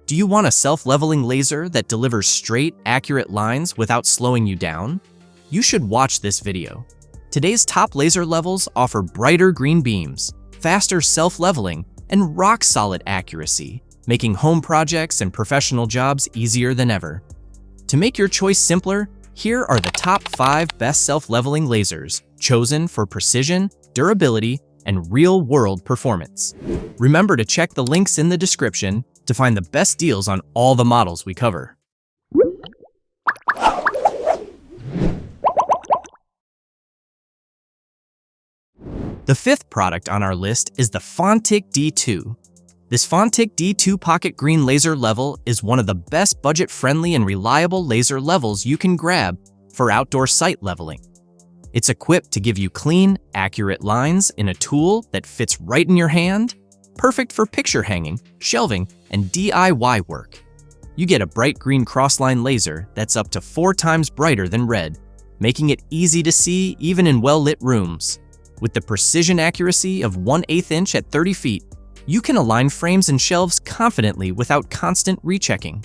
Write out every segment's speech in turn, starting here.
Do you want a self-leveling laser that delivers straight, accurate lines without slowing you down? You should watch this video. Today's top laser levels offer brighter green beams, faster self-leveling, and rock-solid accuracy, making home projects and professional jobs easier than ever. To make your choice simpler, here are the top 5 best self-leveling lasers, chosen for precision, durability, and real-world performance. Remember to check the links in the description to find the best deals on all the models we cover. The 5th product on our list is the Fanttik D2. This Fanttik D2 pocket green laser level is one of the best budget-friendly and reliable laser levels you can grab for outdoor site leveling. It's equipped to give you clean, accurate lines in a tool that fits right in your hand, perfect for picture hanging, shelving, and DIY work. You get a bright green crossline laser that's up to 4 times brighter than red, making it easy to see even in well-lit rooms. With the precision accuracy of 1/8 inch at 30 feet, you can align frames and shelves confidently without constant rechecking.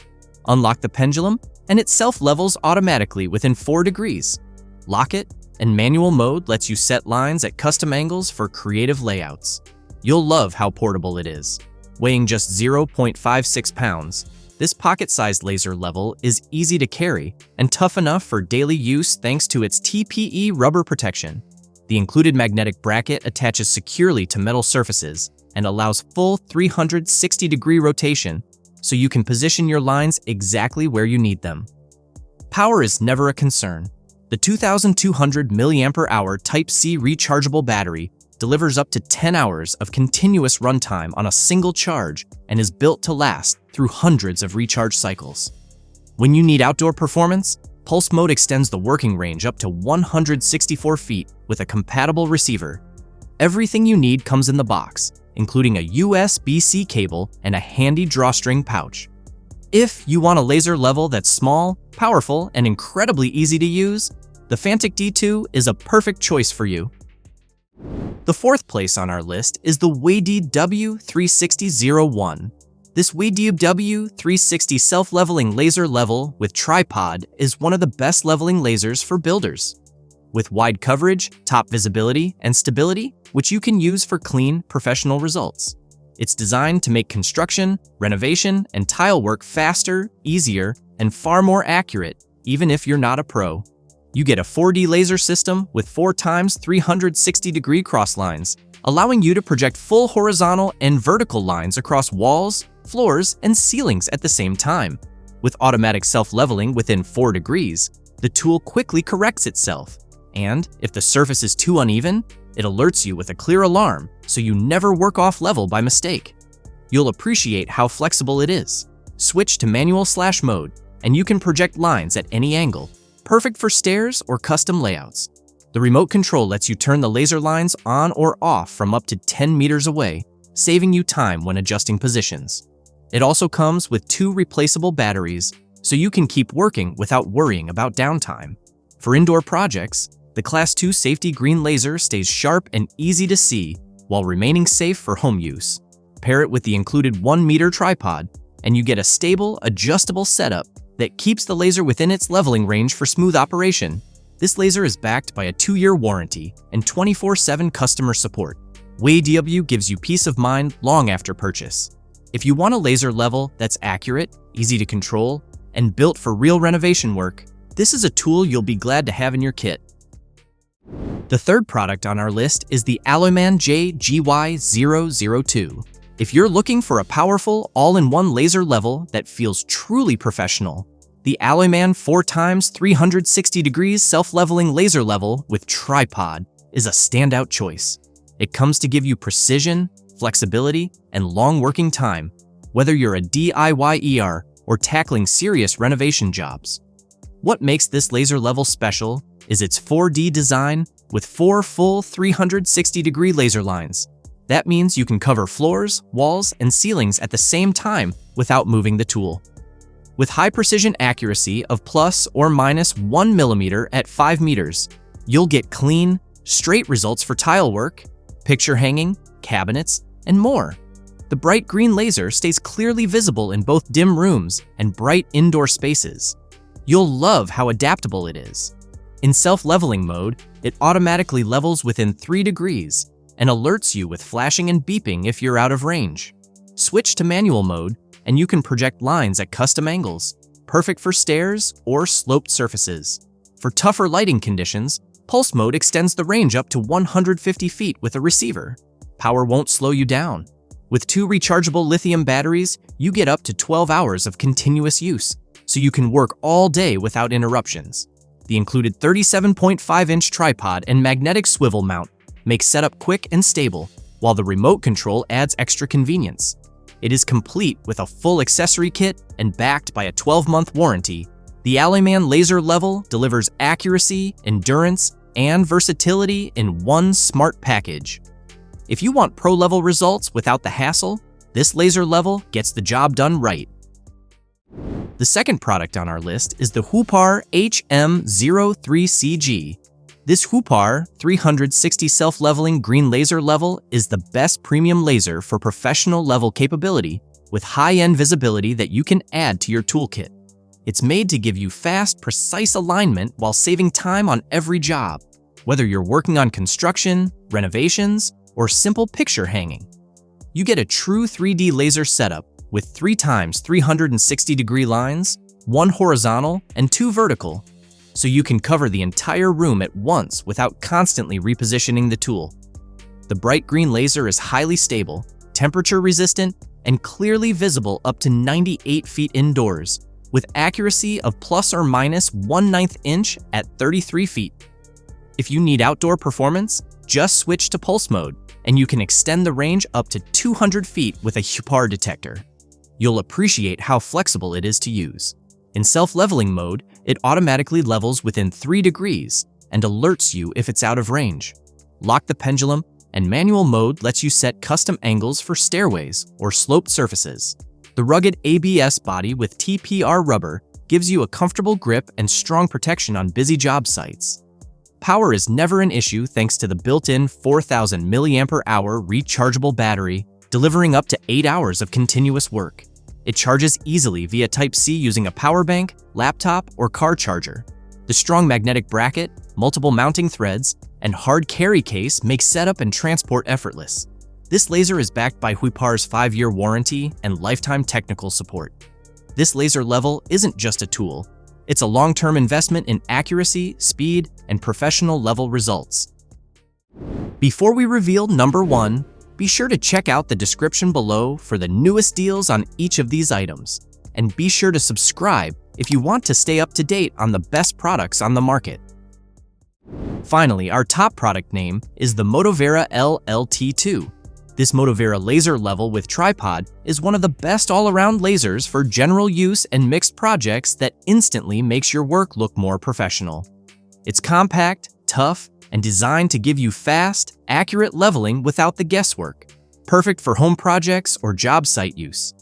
Unlock the pendulum, and it self-levels automatically within 4 degrees. Lock it, and manual mode lets you set lines at custom angles for creative layouts. You'll love how portable it is. Weighing just 0.56 pounds, this pocket-sized laser level is easy to carry and tough enough for daily use thanks to its TPE rubber protection. The included magnetic bracket attaches securely to metal surfaces and allows full 360-degree rotation, so you can position your lines exactly where you need them. Power is never a concern. The 2,200 mAh Type-C rechargeable battery delivers up to 10 hours of continuous runtime on a single charge and is built to last through hundreds of recharge cycles. When you need outdoor performance, Pulse Mode extends the working range up to 164 feet with a compatible receiver. Everything you need comes in the box, including a USB-C cable and a handy drawstring pouch. If you want a laser level that's small, powerful, and incredibly easy to use, the Fanttik D2 is a perfect choice for you. The 4th place on our list is the Wedi W3601. This Wedi W360 self-leveling laser level with tripod is one of the best leveling lasers for builders. With wide coverage, top visibility, and stability, which you can use for clean, professional results. It's designed to make construction, renovation, and tile work faster, easier, and far more accurate, even if you're not a pro. You get a 4D laser system with 4 times 360-degree crosslines, allowing you to project full horizontal and vertical lines across walls, floors, and ceilings at the same time. With automatic self-leveling within 4 degrees, the tool quickly corrects itself. And if the surface is too uneven, it alerts you with a clear alarm so you never work off level by mistake. You'll appreciate how flexible it is. Switch to manual/mode, and you can project lines at any angle, perfect for stairs or custom layouts. The remote control lets you turn the laser lines on or off from up to 10 meters away, saving you time when adjusting positions. It also comes with 2 replaceable batteries, so you can keep working without worrying about downtime. For indoor projects, the Class 2 safety green laser stays sharp and easy to see while remaining safe for home use. Pair it with the included 1-meter tripod, and you get a stable, adjustable setup that keeps the laser within its leveling range for smooth operation. This laser is backed by a 2-year warranty and 24/7 customer support. WEIDDW gives you peace of mind long after purchase. If you want a laser level that's accurate, easy to control, and built for real renovation work, this is a tool you'll be glad to have in your kit. The 3rd product on our list is the Alloyman JGY002. If you're looking for a powerful, all-in-one laser level that feels truly professional, the Alloyman 4 times 360 degrees self-leveling laser level with tripod is a standout choice. It comes to give you precision, flexibility, and long working time, whether you're a DIYer or tackling serious renovation jobs. What makes this laser level special is its 4D design with 4 full 360-degree laser lines. That means you can cover floors, walls, and ceilings at the same time without moving the tool. With high precision accuracy of plus or minus 1 millimeter at 5 meters, you'll get clean, straight results for tile work, picture hanging, cabinets, and more. The bright green laser stays clearly visible in both dim rooms and bright indoor spaces. You'll love how adaptable it is. In self-leveling mode, it automatically levels within 3 degrees and alerts you with flashing and beeping if you're out of range. Switch to manual mode, and you can project lines at custom angles, perfect for stairs or sloped surfaces. For tougher lighting conditions, pulse mode extends the range up to 150 feet with a receiver. Power won't slow you down. With 2 rechargeable lithium batteries, you get up to 12 hours of continuous use, so you can work all day without interruptions. The included 37.5-inch tripod and magnetic swivel mount make setup quick and stable, while the remote control adds extra convenience. It is complete with a full accessory kit and backed by a 12-month warranty. The Alloyman laser level delivers accuracy, endurance, and versatility in one smart package. If you want pro-level results without the hassle, this laser level gets the job done right. The second product on our list is the Hoopar HM03CG. This Huepar 360 self-leveling green laser level is the best premium laser for professional level capability with high-end visibility that you can add to your toolkit. It's made to give you fast, precise alignment while saving time on every job, whether you're working on construction, renovations, or simple picture hanging. You get a true 3D laser setup with 3 times 360-degree lines, 1 horizontal and 2 vertical, so you can cover the entire room at once without constantly repositioning the tool. The bright green laser is highly stable, temperature-resistant, and clearly visible up to 98 feet indoors, with accuracy of plus or minus 1/9 inch at 33 feet. If you need outdoor performance, just switch to pulse mode, and you can extend the range up to 200 feet with a Huepar detector. You'll appreciate how flexible it is to use. In self-leveling mode, it automatically levels within 3 degrees and alerts you if it's out of range. Lock the pendulum, and manual mode lets you set custom angles for stairways or sloped surfaces. The rugged ABS body with TPR rubber gives you a comfortable grip and strong protection on busy job sites. Power is never an issue thanks to the built-in 4,000 mAh rechargeable battery, delivering up to 8 hours of continuous work. It charges easily via Type-C using a power bank, laptop, or car charger. The strong magnetic bracket, multiple mounting threads, and hard carry case make setup and transport effortless. This laser is backed by Huepar's 5-year warranty and lifetime technical support. This laser level isn't just a tool, it's a long-term investment in accuracy, speed, and professional level results. Before we reveal number 1, be sure to check out the description below for the newest deals on each of these items. And be sure to subscribe if you want to stay up to date on the best products on the market. Finally, our top product name is the Moto Vera LL-T2. This Moto Vera laser level with tripod is one of the best all-around lasers for general use and mixed projects that instantly makes your work look more professional. It's compact, tough, and designed to give you fast, accurate leveling without the guesswork. Perfect for home projects or job site use.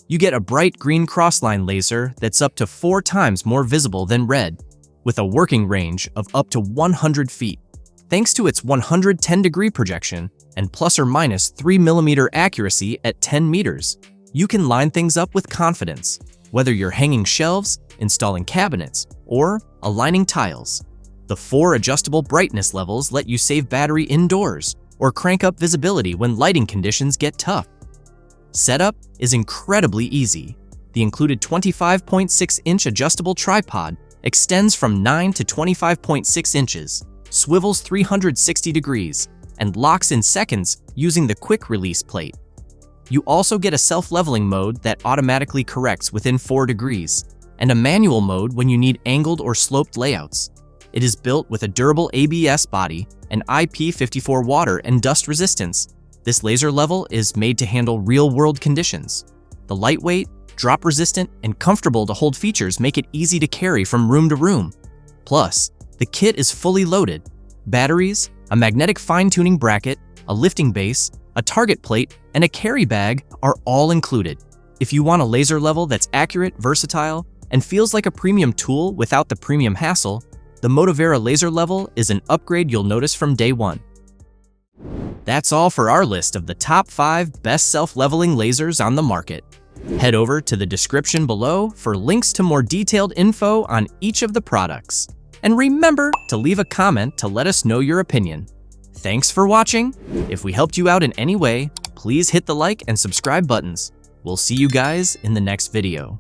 You get a bright green crossline laser that's up to 4 times more visible than red, with a working range of up to 100 feet. Thanks to its 110-degree projection and plus or minus 3 mm accuracy at 10 meters, you can line things up with confidence, whether you're hanging shelves, installing cabinets, or aligning tiles. The 4 adjustable brightness levels let you save battery indoors or crank up visibility when lighting conditions get tough. Setup is incredibly easy. The included 25.6-inch adjustable tripod extends from 9 to 25.6 inches, swivels 360 degrees, and locks in seconds using the quick release plate. You also get a self-leveling mode that automatically corrects within 4 degrees, and a manual mode when you need angled or sloped layouts. It is built with a durable ABS body and IP54 water and dust resistance. This laser level is made to handle real-world conditions. The lightweight, drop-resistant, and comfortable to hold features make it easy to carry from room to room. Plus, the kit is fully loaded. Batteries, a magnetic fine-tuning bracket, a lifting base, a target plate, and a carry bag are all included. If you want a laser level that's accurate, versatile, and feels like a premium tool without the premium hassle, the Moto Vera laser level is an upgrade you'll notice from day one. That's all for our list of the top 5 best self-leveling lasers on the market. Head over to the description below for links to more detailed info on each of the products. And remember to leave a comment to let us know your opinion. Thanks for watching. If we helped you out in any way, please hit the like and subscribe buttons. We'll see you guys in the next video.